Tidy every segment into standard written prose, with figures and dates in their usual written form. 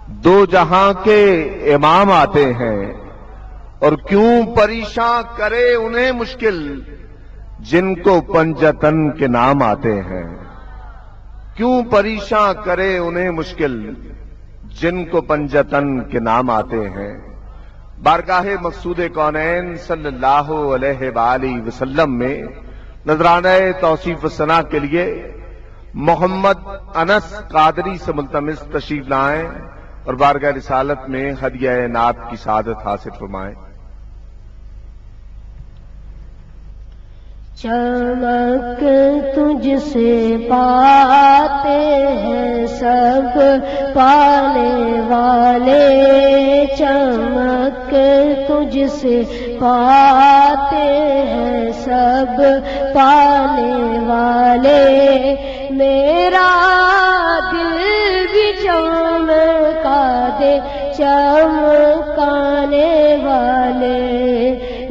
दो जहां के इमाम आते हैं और क्यों परेशान करे उन्हें मुश्किल जिनको पंजतन के नाम आते हैं। क्यों परेशान करे उन्हें मुश्किल जिनको पंजतन के नाम आते हैं। बारगाहे मकसूद कौनैन सल्लल्लाहु अलैहि वसल्लम में नजराना तौसीफ सना के लिए मोहम्मद अनस कादरी से मुल्तमिस तशरीफ लाएं और बारगाह रिसालत में हदिया नात की सआदत हासिल फरमाएं। चमक तुझसे पाते हैं सब पाने वाले, चमक तुझसे पाते हैं सब पाने वाले। मेरा दिल भी चमका दे चमकाने वाले,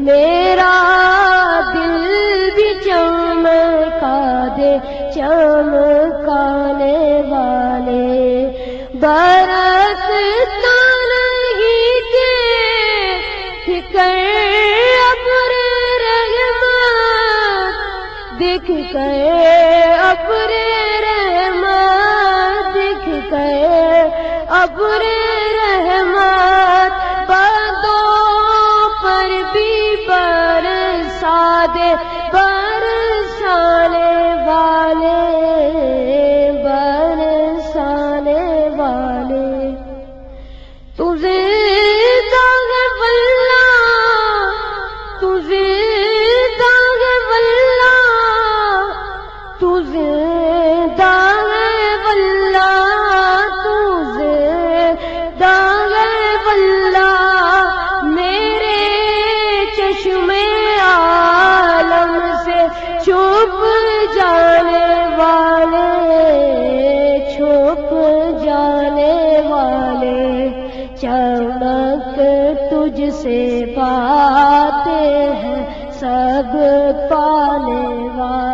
मेरा चमका दे चमकाने वाले। बरसता नहीं देख कर अब्र रहमत, देख कर अब्र रहमत, देख कर अब्र रहमत। बंदों पर भी बरसा दे बरसाने वाले, बरसाने वाले। तुझे दागे वल्ला, तुझे दागे वल्ला, तुझे दागे वल्ला, तुझे दागे वल्ला। मेरे चश्मे आलम से छुप जाने वाले, छुप जाने वाले। चमक तुझसे पाते हैं सब पाने वाले।